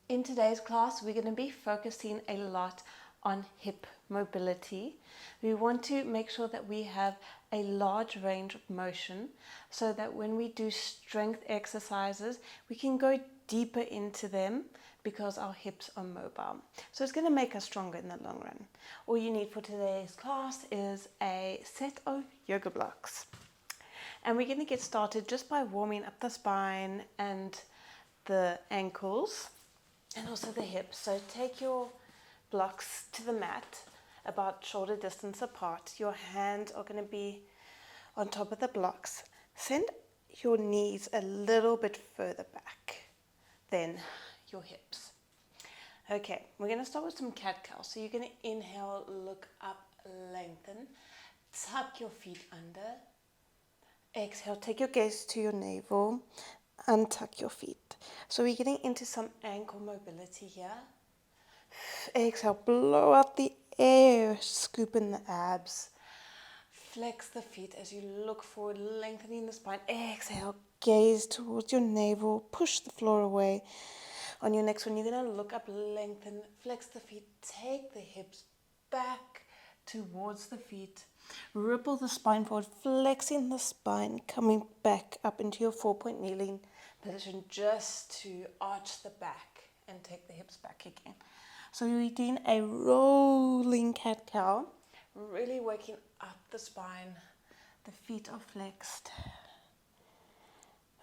In today's class, we're going to be focusing a lot on hip mobility. We want to make sure that we have a large range of motion so that when we do strength exercises, we can go deeper into them because our hips are mobile. So it's going to make us stronger in the long run. All you need for today's class is a set of yoga blocks. And we're going to get started just by warming up the spine and the ankles and also the hips. So take your blocks to the mat about shoulder distance apart. Your hands are going to be on top of the blocks. Send your knees a little bit further back than your hips. Okay, we're going to start with some cat-cow. So you're going to inhale, look up, lengthen, tuck your feet under. Exhale, take your gaze to your navel, untuck your feet. So we're getting into some ankle mobility here. Exhale, blow out the air, scoop in the abs. Flex the feet as you look forward, lengthening the spine. Exhale, gaze towards your navel, push the floor away. On your next one, you're going to look up, lengthen, flex the feet, take the hips back towards the feet. Ripple the spine forward, flexing the spine, coming back up into your 4-point kneeling position just to arch the back and take the hips back again. So we're doing a rolling cat-cow, really working up the spine. The feet are flexed.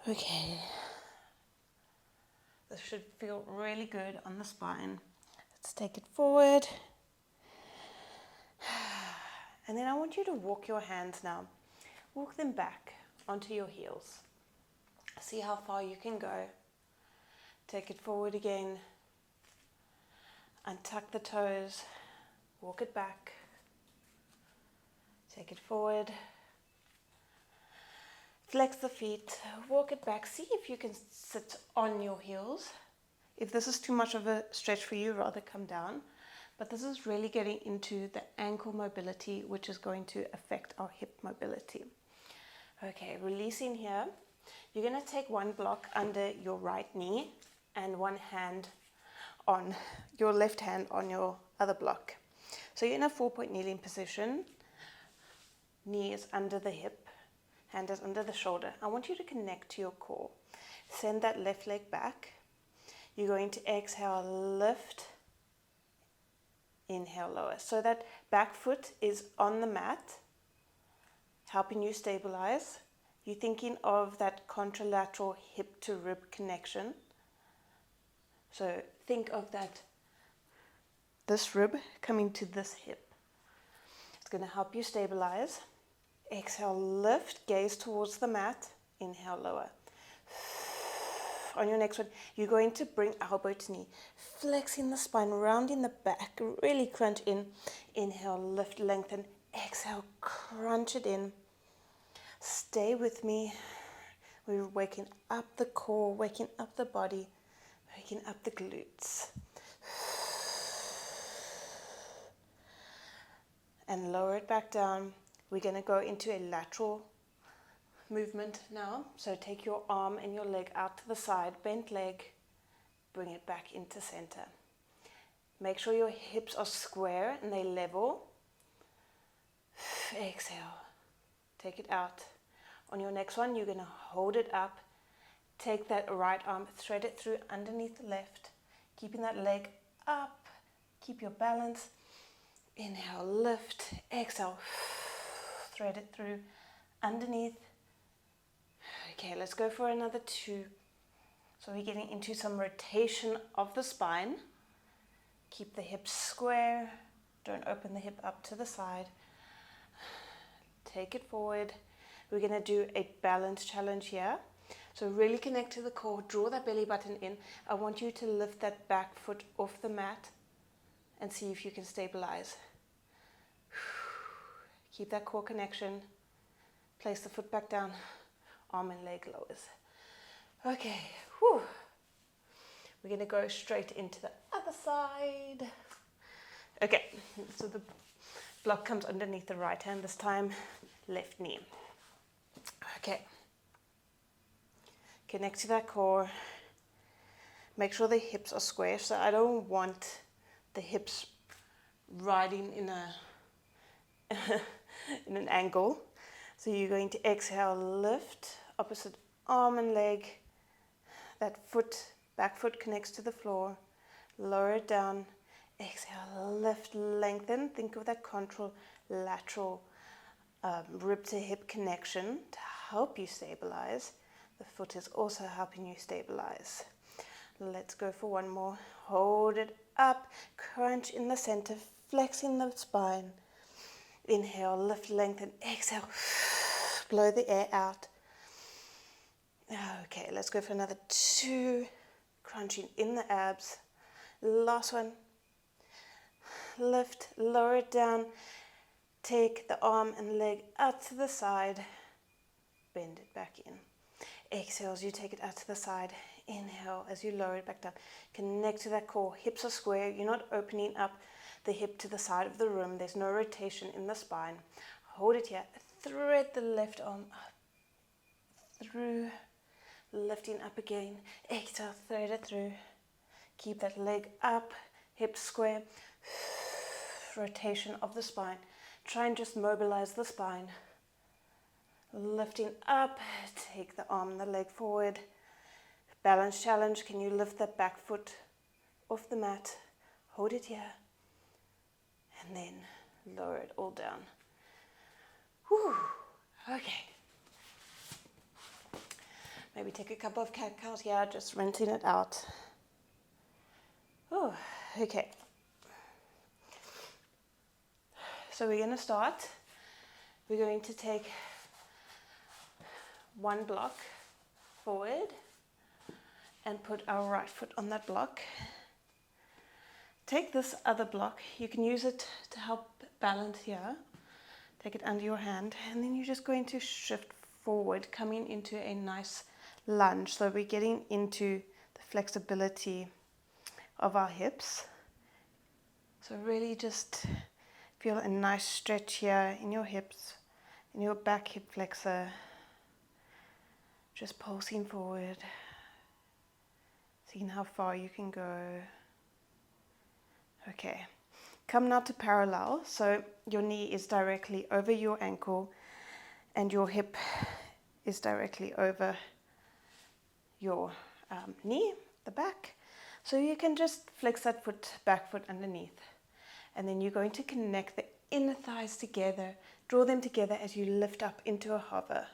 Okay. This should feel really good on the spine. Let's take it forward. And then I want you to walk your hands now. Walk them back onto your heels. See how far you can go. Take it forward again. Untuck the toes. Walk it back. Take it forward. Flex the feet. Walk it back. See if you can sit on your heels. If this is too much of a stretch for you, rather come down. But this is really getting into the ankle mobility, which is going to affect our hip mobility. Okay, releasing here. You're going to take one block under your right knee and one hand on your left hand on your other block. So you're in a 4-point kneeling position. Knee is under the hip, hand is under the shoulder. I want you to connect to your core. Send that left leg back. You're going to exhale, lift. Inhale, lower. So that back foot is on the mat, helping you stabilize. You're thinking of that contralateral hip to rib connection. So think of that, this rib coming to this hip. It's going to help you stabilize. Exhale, lift, gaze towards the mat. Inhale, lower. On your next one, you're going to bring elbow to knee, flexing the spine, rounding the back, really crunch in. Inhale, lift, lengthen. Exhale, crunch it in. Stay with me. We're waking up the core, waking up the body, waking up the glutes. And lower it back down. We're going to go into a lateral movement now. So take your arm and your leg out to the side, bent leg, bring it back into center. Make sure your hips are square and they level. Exhale, take it out. On your next one, you're going to hold it up. Take that right arm, thread it through underneath the left, keeping that leg up. Keep your balance. Inhale, lift. Exhale, thread it through underneath. Okay, let's go for another 2. So we're getting into some rotation of the spine. Keep the hips square. Don't open the hip up to the side. Take it forward. We're going to do a balance challenge here. So really connect to the core. Draw that belly button in. I want you to lift that back foot off the mat and see if you can stabilize. Keep that core connection. Place the foot back down. Arm and leg lowers. Okay, whew. We're going to go straight into the other side. Okay, so the block comes underneath the right hand this time, left knee. Okay, connect to that core. Make sure the hips are square. So I don't want the hips riding in in an angle. So you're going to exhale, lift, opposite arm and leg. That foot, back foot connects to the floor. Lower it down. Exhale, lift, lengthen. Think of that contralateral rib to hip connection to help you stabilize. The foot is also helping you stabilize. Let's go for one more. Hold it up, crunch in the center, flexing the spine. Inhale, lift, lengthen, exhale, blow the air out. Okay, let's go for another 2, crunching in the abs. Last one. Lift, lower it down, take the arm and leg out to the side, bend it back in. Exhale as you take it out to the side. Inhale as you lower it back down. Connect to that core. Hips are square. You're not opening up the hip to the side of the room. There's no rotation in the spine. Hold it here. Thread the left arm up, through, lifting up again. Exhale, thread it through. Keep that leg up, hips square. Rotation of the spine. Try and just mobilize the spine. Lifting up, take the arm and the leg forward. Balance challenge. Can you lift that back foot off the mat? Hold it here. And then lower it all down. Whew. Okay. Maybe take a couple of cat-cows here, just rinsing it out. Oh, okay. So we're going to start. We're going to take one block forward and put our right foot on that block. Take this other block. You can use it to help balance here. Take it under your hand, and then you're just going to shift forward, coming into a nice lunge. So we're getting into the flexibility of our hips. So really just feel a nice stretch here in your hips, in your back hip flexor. Just pulsing forward, seeing how far you can go. Okay, come now to parallel. So your knee is directly over your ankle and your hip is directly over your knee, the back. So you can just flex that foot, back foot underneath. And then you're going to connect the inner thighs together, draw them together as you lift up into a hover.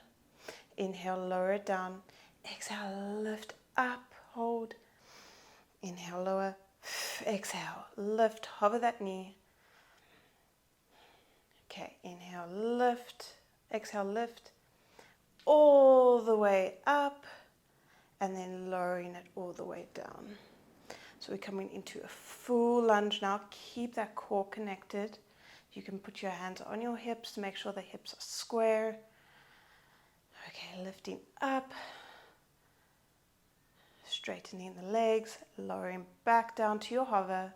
Inhale, lower it down. Exhale, lift up, hold. Inhale, lower. Exhale, lift, hover that knee. Okay, inhale, lift. Exhale, lift. All the way up. And then lowering it all the way down. So we're coming into a full lunge now. Keep that core connected. You can put your hands on your hips to make sure the hips are square. Okay, lifting up. Straightening the legs, lowering back down to your hover.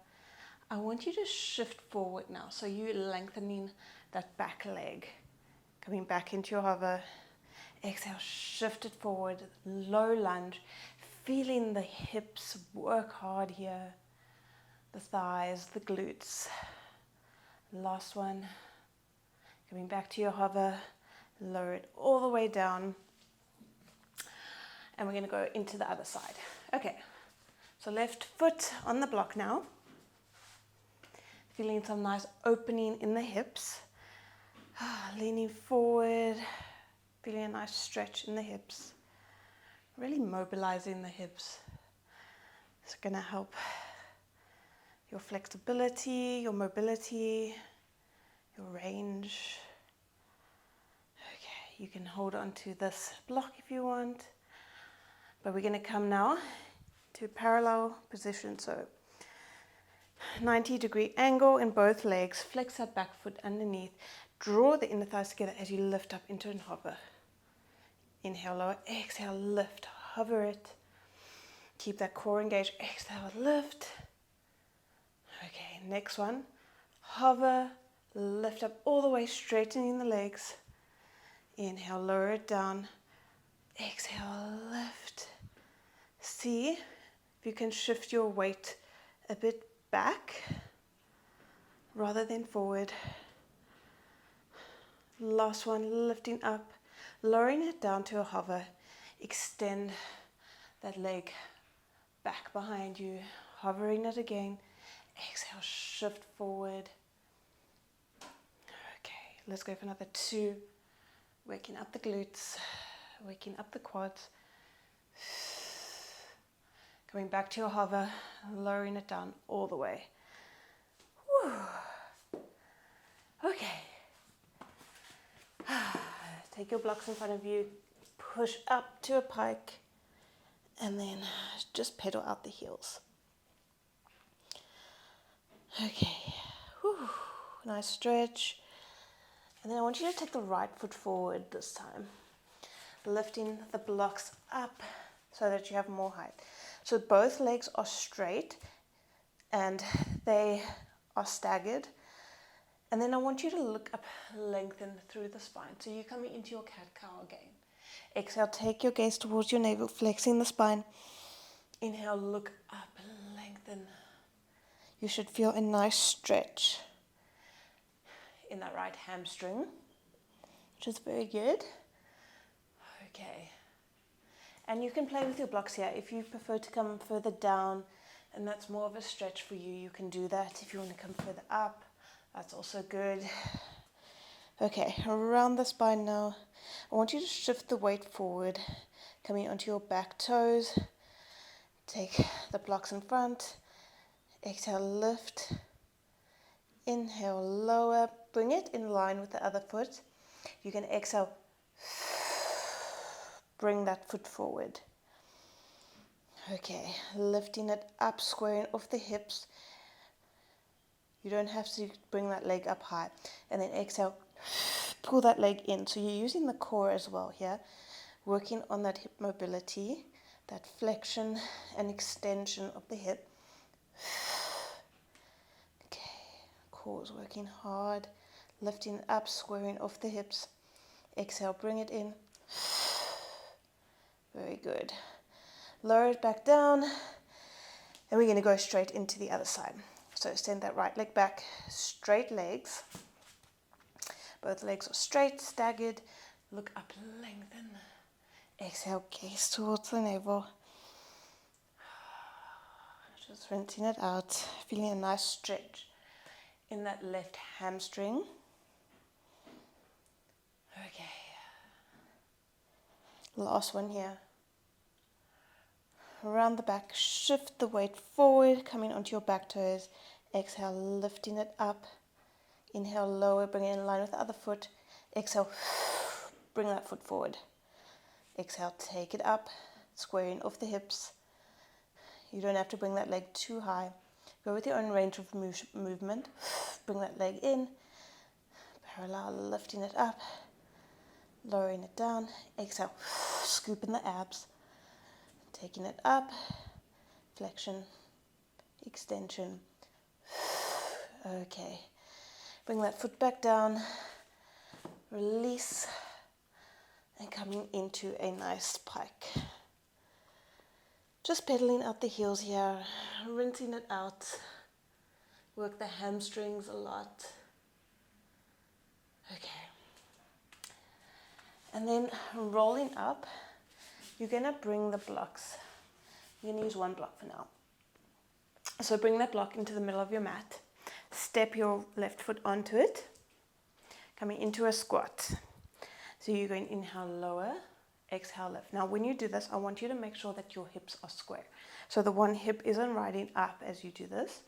I want you to shift forward now. So you're lengthening that back leg. Coming back into your hover. Exhale, shift it forward, low lunge. Feeling the hips work hard here. The thighs, the glutes. Last one. Coming back to your hover. Lower it all the way down. And we're going to go into the other side. Okay, so left foot on the block now. Feeling some nice opening in the hips. Leaning forward. Feeling a nice stretch in the hips. Really mobilizing the hips. It's going to help your flexibility, your mobility, your range. Okay, you can hold on to this block if you want. But we're going to come now to parallel position. So 90-degree angle in both legs. Flex that back foot underneath. Draw the inner thighs together as you lift up into an hover. Inhale, lower. Exhale, lift. Hover it. Keep that core engaged. Exhale, lift. Okay, next one. Hover. Lift up all the way, straightening the legs. Inhale, lower it down. Exhale, lift. See, If you can shift your weight a bit back rather than forward. Last one, lifting up, lowering it down to a hover. Extend that leg back behind you, hovering it again. Exhale, shift forward. Okay, let's go for another 2. Waking up the glutes, waking up the quads. Coming back to your hover, lowering it down all the way. Whew. Okay. Take your blocks in front of you, push up to a pike, and then just pedal out the heels. Okay. Whew. Nice stretch. And then I want you to take the right foot forward this time, lifting the blocks up so that you have more height. So both legs are straight and they are staggered. And then I want you to look up, lengthen through the spine. So you're coming into your cat-cow again. Exhale, take your gaze towards your navel, flexing the spine. Inhale, look up, lengthen. You should feel a nice stretch in that right hamstring, which is very good. Okay. And you can play with your blocks here. If you prefer to come further down and that's more of a stretch for you, you can do that. If you want to come further up, that's also good. Okay, around the spine now. I want you to shift the weight forward, coming onto your back toes. Take the blocks in front. Exhale, lift. Inhale, lower. Bring it in line with the other foot. You can exhale. Bring that foot forward. Okay, lifting it up, squaring off the hips. You don't have to bring that leg up high. And then exhale, pull that leg in. So you're using the core as well here, working on that hip mobility, that flexion and extension of the hip. Okay, core is working hard, lifting up, squaring off the hips. Exhale, bring it in. Very good. Lower it back down, and we're going to go straight into the other side. So send that right leg back, straight legs. Both legs are straight, staggered. Look up, lengthen. Exhale, gaze towards the navel. Just rinsing it out, feeling a nice stretch in that left hamstring. Okay. Last one here. Around the back, shift the weight forward, coming onto your back toes. Exhale, lifting it up. Inhale, lower, bring it in line with the other foot. Exhale, bring that foot forward. Exhale, take it up, squaring off the hips. You don't have to bring that leg too high. Go with your own range of movement. Bring that leg in. Parallel, lifting it up. Lowering it down. Exhale, scoop in the abs. Taking it up. Flexion. Extension. Okay. Bring that foot back down. Release. And coming into a nice pike. Just pedaling out the heels here. Rinsing it out. Work the hamstrings a lot. Okay. And then rolling up, you're going to bring the blocks. You're going to use one block for now. So bring that block into the middle of your mat. Step your left foot onto it. Coming into a squat. So you're going to inhale, lower, exhale, lift. Now when you do this, I want you to make sure that your hips are square. So the one hip isn't riding up as you do this.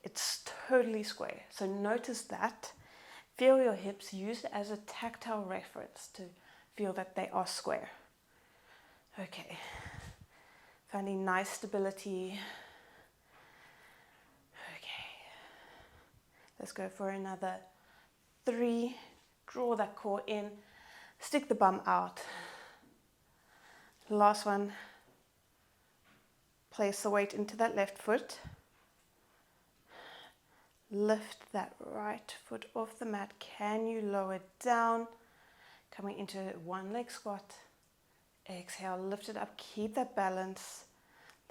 It's totally square. So notice that. Feel your hips, use it as a tactile reference to feel that they are square. Okay. Finding nice stability. Okay. Let's go for another 3. Draw that core in. Stick the bum out. Last one. Place the weight into that left foot. Lift that right foot off the mat. Can you lower it down? Coming into one leg squat. Exhale, lift it up. Keep that balance.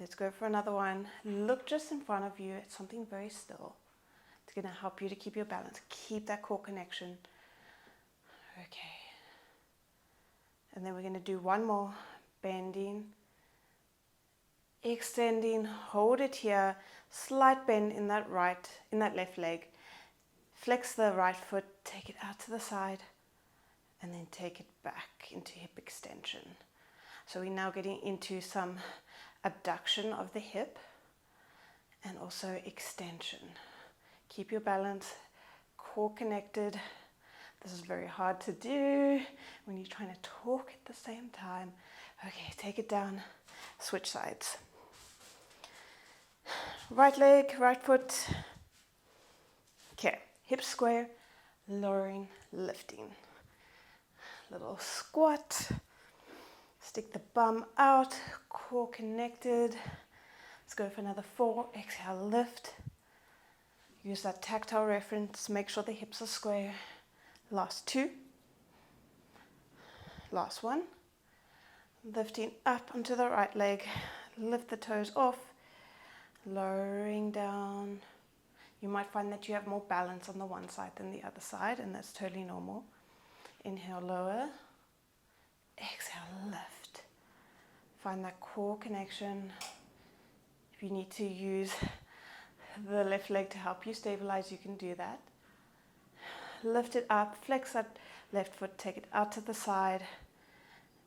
Let's go for another one. Look just in front of you at something very still. It's going to help you to keep your balance. Keep that core connection. Okay. And then we're going to do one more. Bending, extending, hold it here. Slight bend in that left leg. Flex the right foot, take it out to the side, and then take it back into hip extension. So we're now getting into some abduction of the hip and also extension. Keep your balance, core connected. This is very hard to do when you're trying to talk at the same time. Okay, take it down, switch sides. Right leg, right foot. Okay, hips square, lowering, lifting. Little squat. Stick the bum out, core connected. Let's go for another 4. Exhale, lift. Use that tactile reference. Make sure the hips are square. Last 2. Last 1. Lifting up onto the right leg. Lift the toes off. Lowering down. You might find that you have more balance on the one side than the other side, and that's totally normal. Inhale, lower. Exhale, lift. Find that core connection. If you need to use the left leg to help you stabilize, you can do that. Lift it up, flex that left foot, take it out to the side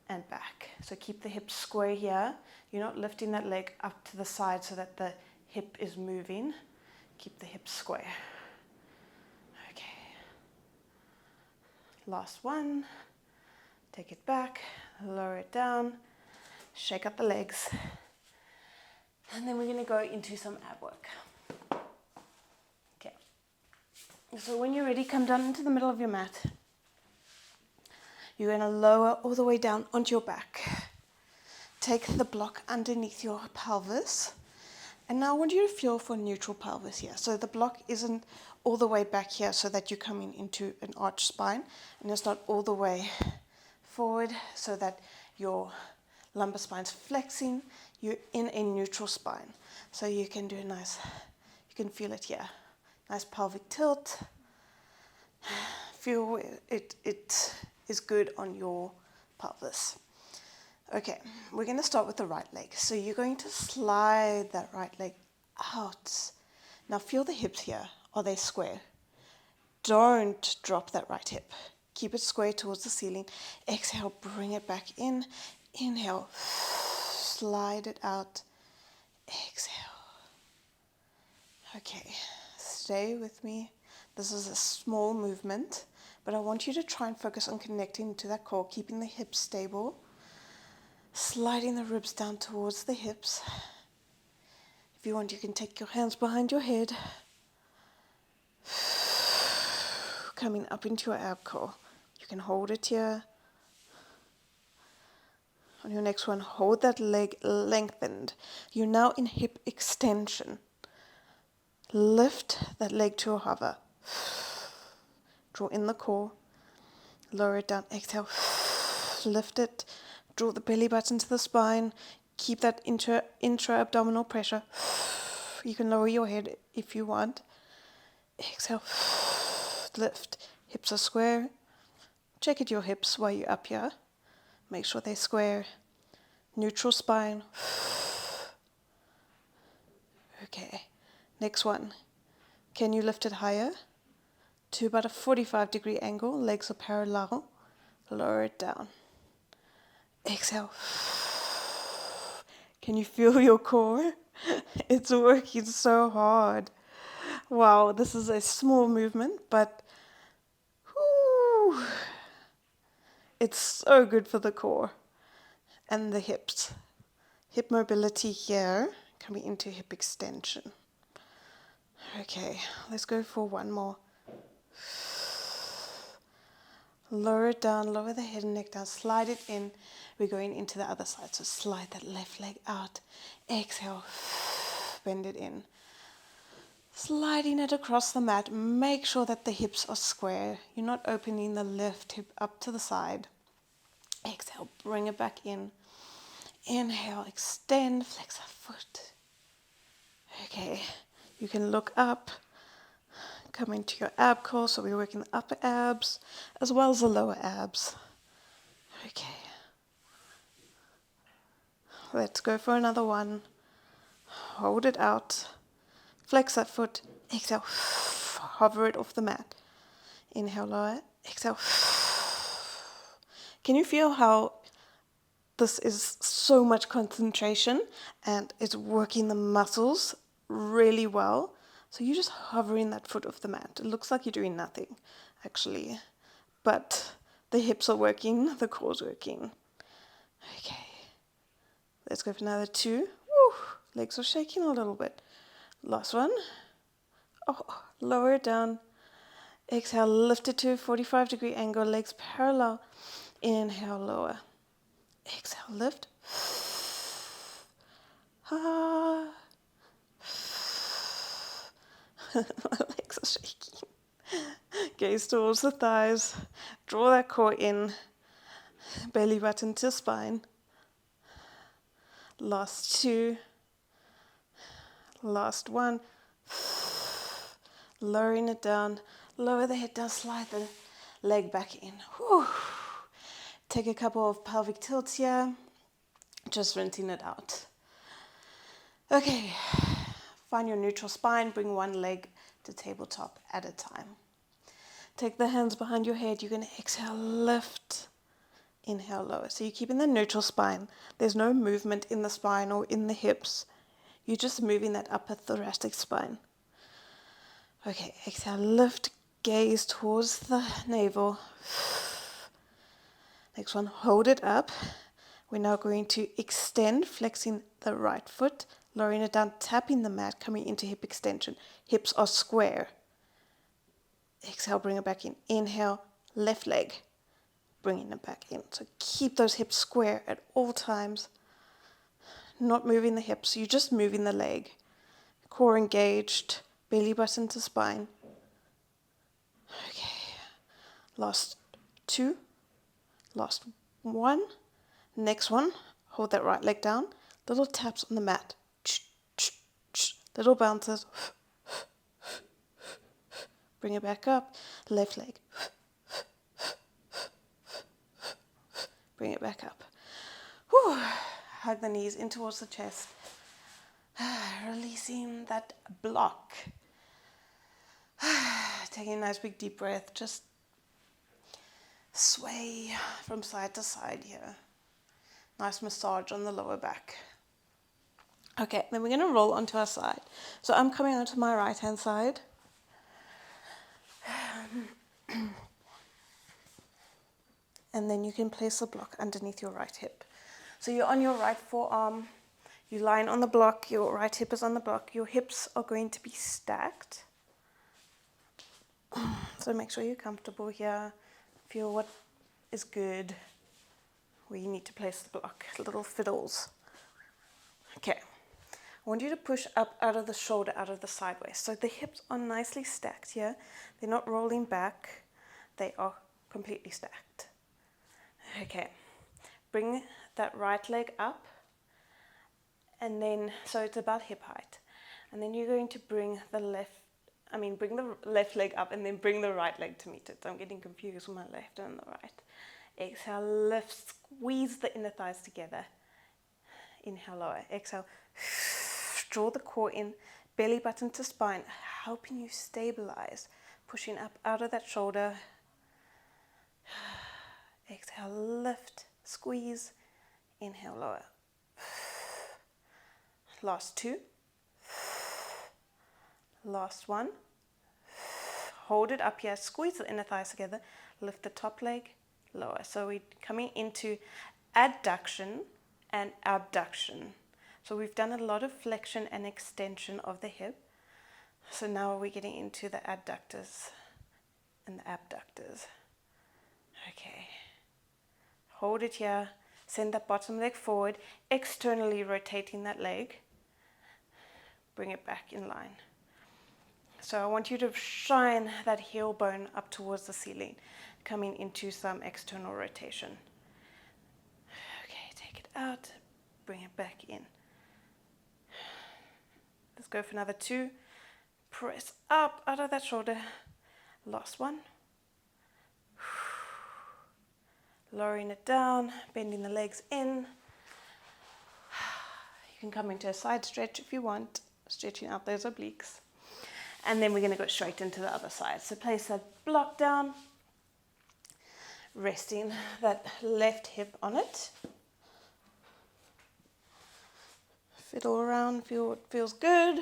and back. So keep the hips square here. You're not lifting that leg up to the side so that the hip is moving. Keep the hips square. Okay. Last one. Take it back, lower it down, shake up the legs. And then we're going to go into some ab work. Okay. So when you're ready, come down into the middle of your mat. You're going to lower all the way down onto your back. Take the block underneath your pelvis. And now I want you to feel for neutral pelvis here. So the block isn't all the way back here so that you're coming into an arched spine. And it's not all the way forward so that your lumbar spine's flexing. You're in a neutral spine. So you can do a nice, you can feel it here. Nice pelvic tilt. Feel it is good on your pelvis. Okay, we're going to start with the right leg. So you're going to slide that right leg out. Now feel the hips here. Are they square? Don't drop that right hip. Keep it square towards the ceiling. Exhale, bring it back in. Inhale, slide it out. Exhale. Okay, stay with me. This is a small movement, but I want you to try and focus on connecting to that core, keeping the hips stable, sliding the ribs down towards the hips. If you want, you can take your hands behind your head, coming up into your ab core. You can hold it here. On your next one, hold that leg lengthened. You're now in hip extension. Lift that leg to a hover. Draw in the core. Lower it down. Exhale. Lift it. Draw the belly button to the spine. Keep that intra-abdominal pressure. You can lower your head if you want. Exhale. Lift. Hips are square. Check at your hips while you're up here. Make sure they're square. Neutral spine. Okay. Next one. Can you lift it higher? To about a 45-degree angle. Legs are parallel. Lower it down. Exhale. Can you feel your core? It's working so hard. Wow, this is a small movement, but whew, it's so good for the core and the hips. Hip mobility here, coming into hip extension. Okay, let's go for one more. Lower it down, lower the head and neck down, slide it in. We're going into the other side, so slide that left leg out. Exhale, bend it in. Sliding it across the mat, make sure that the hips are square. You're not opening the left hip up to the side. Exhale, bring it back in. Inhale, extend, flex that foot. Okay, you can look up, come into your ab core, so we're working the upper abs as well as the lower abs. Okay, let's go for another one. Hold it out, flex that foot, exhale, hover it off the mat. Inhale, lower, exhale. Can you feel how this is so much concentration and it's working the muscles really well? So you're just hovering that foot off the mat. It looks like you're doing nothing, actually. But the hips are working, the core's working. Okay. Let's go for another 2. Woo, legs are shaking a little bit. Last one. Oh, lower it down. Exhale, lift it to a 45-degree angle, legs parallel. Inhale, lower. Exhale, lift. Ah. Legs are shaking. Gaze towards the thighs. Draw that core in. Belly button to spine. Last 2. Last 1. Lowering it down. Lower the head down, slide the leg back in. Whew. Take a couple of pelvic tilts here. Just rinsing it out. Okay. Find your neutral spine. Bring one leg to tabletop at a time. Take the hands behind your head. You're going to exhale, lift. Inhale, lower. So you're keeping the neutral spine. There's no movement in the spine or in the hips. You're just moving that upper thoracic spine. Okay, exhale, lift, gaze towards the navel. Next one, hold it up. We're now going to extend, flexing the right foot, lowering it down, tapping the mat, coming into hip extension. Hips are square. Exhale, bring it back in. Inhale, left leg, bringing it back in. So keep those hips square at all times. Not moving the hips, you're just moving the leg. Core engaged, belly button to spine. Okay, last 2, last 1. Next one, hold that right leg down. Little taps on the mat. Little bounces. Bring it back up. Left leg. Bring it back up. Whew. Hug the knees in towards the chest. Releasing that block. Taking a nice big deep breath. Just sway from side to side here. Nice massage on the lower back. Okay, then we're going to roll onto our side. So I'm coming onto my right hand side. And then you can place the block underneath your right hip. So you're on your right forearm. You're lying on the block. Your right hip is on the block. Your hips are going to be stacked. So make sure you're comfortable here. Feel what is good. Where you need to place the block. Little fiddles. Okay. I want you to push up out of the shoulder, out of the sideways. So the hips are nicely stacked here. They're not rolling back. They are completely stacked. Okay. Bring that right leg up. And then, so it's about hip height. And then you're going to bring the left leg up and then bring the right leg to meet it. So I'm getting confused with my left and the right. Exhale, lift, squeeze the inner thighs together. Inhale, lower. Exhale, draw the core in, belly button to spine, helping you stabilize. Pushing up out of that shoulder. Exhale, lift, squeeze. Inhale, lower. Last 2. Last 1. Hold it up here. Squeeze the inner thighs together. Lift the top leg, lower. So we're coming into adduction and abduction. So we've done a lot of flexion and extension of the hip. So now we're getting into the adductors and the abductors. Okay. Hold it here. Send that bottom leg forward, externally rotating that leg. Bring it back in line. So I want you to shine that heel bone up towards the ceiling, coming into some external rotation. Okay, take it out. bring it back in. Let's go for another 2. Press up out of that shoulder. Last one. Lowering it down, bending the legs in. You can come into a side stretch if you want, stretching out those obliques. And then we're going to go straight into the other side. So place that block down, resting that left hip on it. Fiddle around, feel what feels good.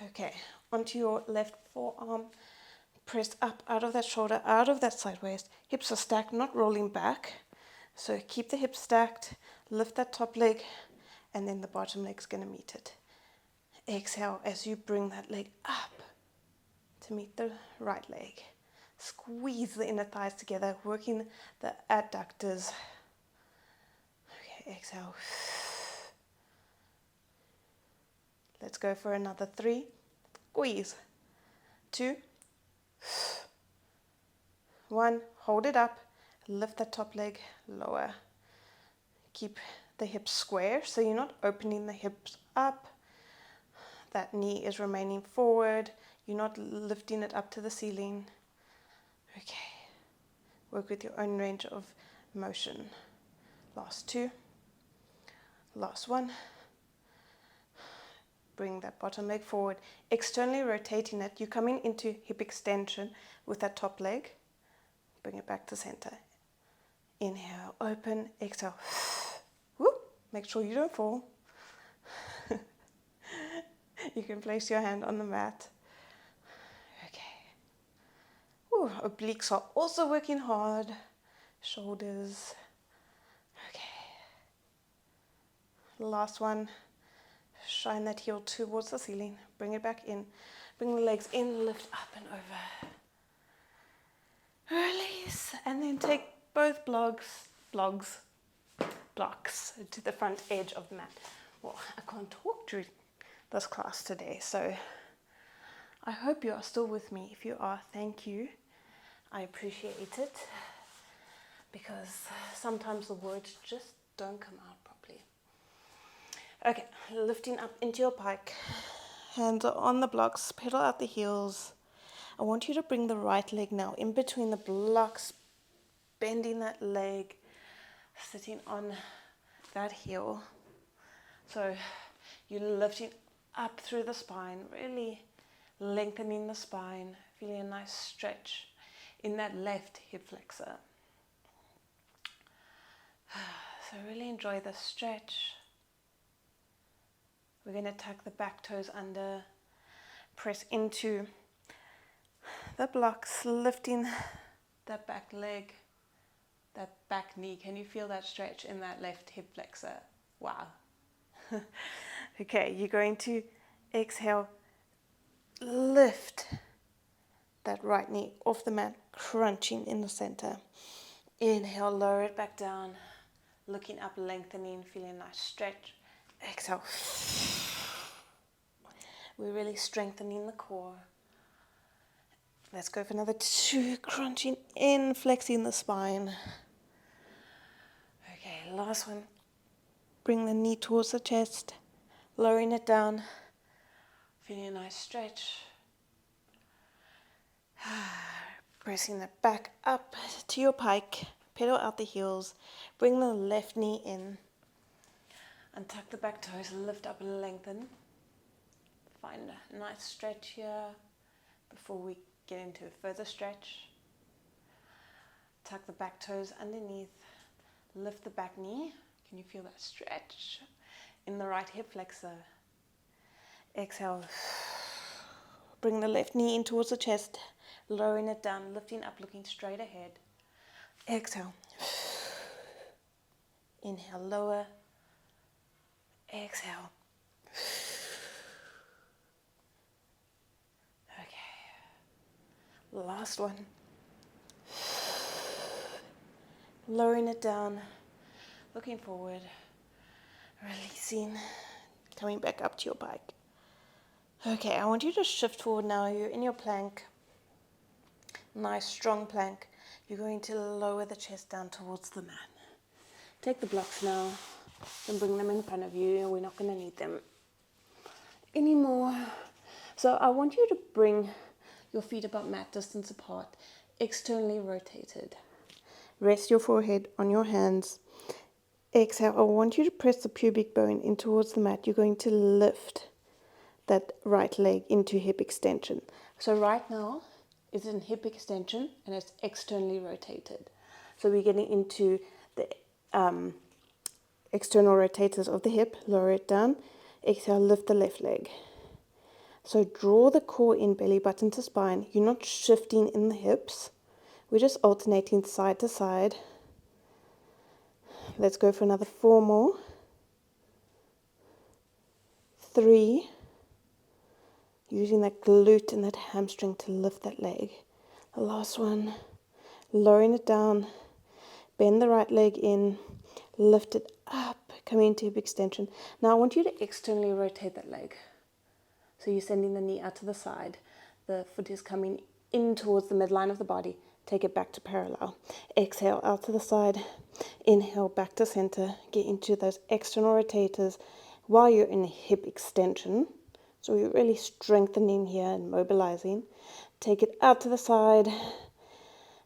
Okay, onto your left forearm. Press up out of that shoulder, out of that side waist. Hips are stacked, not rolling back. So keep the hips stacked, lift that top leg, and then the bottom leg's going to meet it. Exhale as you bring that leg up to meet the right leg. Squeeze the inner thighs together, working the adductors. Okay, exhale. Let's go for another 3. Squeeze. 2. 1. Hold it up. Lift the top leg, lower. Keep the hips square, so you're not opening the hips up. That knee is remaining forward. You're not lifting it up to the ceiling. Okay. Work with your own range of motion. Last 2. Last 1. Bring that bottom leg forward. Externally rotating it. You're coming into hip extension with that top leg. Bring it back to center. Inhale, open, exhale. Whoop. Make sure you don't fall. You can place your hand on the mat. Okay. Ooh, obliques are also working hard. Shoulders. Okay. Last one. Shine that heel towards the ceiling. Bring it back in. Bring the legs in, lift up and over. Release. And then take both blocks to the front edge of the mat. Well, I can't talk during this class today, so I hope you are still with me. If you are, thank you. I appreciate it, because sometimes the words just don't come out properly. Okay, lifting up into your pike. Hands are on the blocks, pedal out the heels. I want you to bring the right leg now in between the blocks, bending that leg, sitting on that heel. So you're lifting up through the spine, really lengthening the spine, feeling a nice stretch in that left hip flexor. So really enjoy the stretch. We're going to tuck the back toes under, press into the blocks, lifting that back leg, that back knee. Can you feel that stretch in that left hip flexor? Wow. Okay, you're going to exhale, lift that right knee off the mat, crunching in the center. Inhale, lower it back down, looking up, lengthening, feeling a nice stretch. Exhale. We're really strengthening the core. Let's go for another 2, crunching in, flexing the spine. Okay, last one. Bring the knee towards the chest, lowering it down, feeling a nice stretch. Pressing it back up to your pike, pedal out the heels, bring the left knee in, and tuck the back toes, lift up and lengthen. Find a nice stretch here before we get into a further stretch. Tuck the back toes underneath, lift the back knee. Can you feel that stretch in the right hip flexor? Exhale. Bring the left knee in towards the chest, lowering it down, lifting up, looking straight ahead. Exhale. Inhale, lower. Exhale. Okay. Last one. Lowering it down, looking forward, releasing, coming back up to your bike. Okay, I want you to shift forward now. You're in your plank. Nice, strong plank. You're going to lower the chest down towards the mat. Take the blocks now. and bring them in front of you. We're not going to need them anymore. So I want you to bring your feet about mat distance apart, externally rotated. Rest your forehead on your hands. Exhale. I want you to press the pubic bone in towards the mat. You're going to lift that right leg into hip extension. So right now it's in hip extension and it's externally rotated. So we're getting into the external rotators of the hip. Lower it down. Exhale, lift the left leg. So draw the core in, belly button to spine. You're not shifting in the hips. We're just alternating side to side. Let's go for another 4 more. 3. Using that glute and that hamstring to lift that leg. The last one. Lowering it down. Bend the right leg in. Lift it up. Coming into hip extension. Now I want you to externally rotate that leg. So you're sending the knee out to the side. The foot is coming in towards the midline of the body. Take it back to parallel. Exhale out to the side. Inhale back to center. Get into those external rotators while you're in hip extension. So you're really strengthening here and mobilizing. Take it out to the side.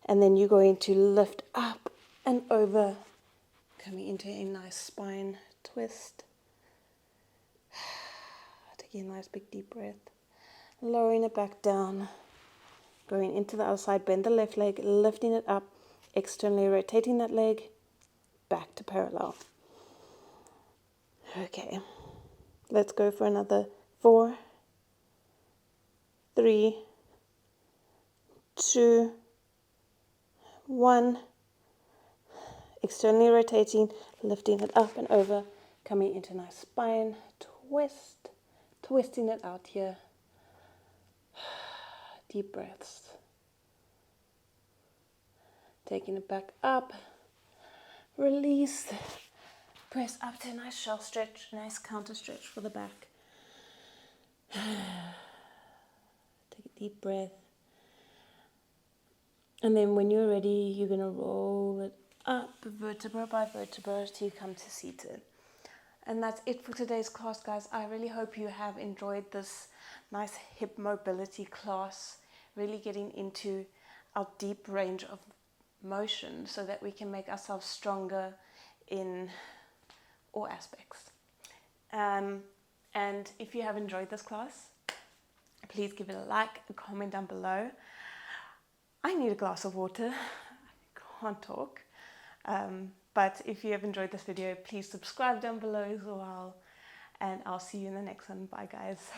And then you're going to lift up and over. Coming into a nice spine twist. Taking a nice big deep breath. Lowering it back down. Going into the other side. Bend the left leg. Lifting it up. Externally rotating that leg. Back to parallel. Okay. Let's go for another 4, 3, 2, 1. Externally rotating, lifting it up and over, coming into a nice spine twist, twisting it out here. Deep breaths. Taking it back up, release, press up to a nice shelf stretch, nice counter stretch for the back. Take a deep breath. And then when you're ready, you're going to roll it up vertebra by vertebra till you come to seated. And that's it for today's class, guys. I really hope you have enjoyed this nice hip mobility class, really getting into our deep range of motion so that we can make ourselves stronger in all aspects. And if you have enjoyed this class, please give it a like, a comment down below. I need a glass of water. I can't talk. But if you have enjoyed this video, please subscribe down below as well. And I'll see you in the next one. Bye, guys.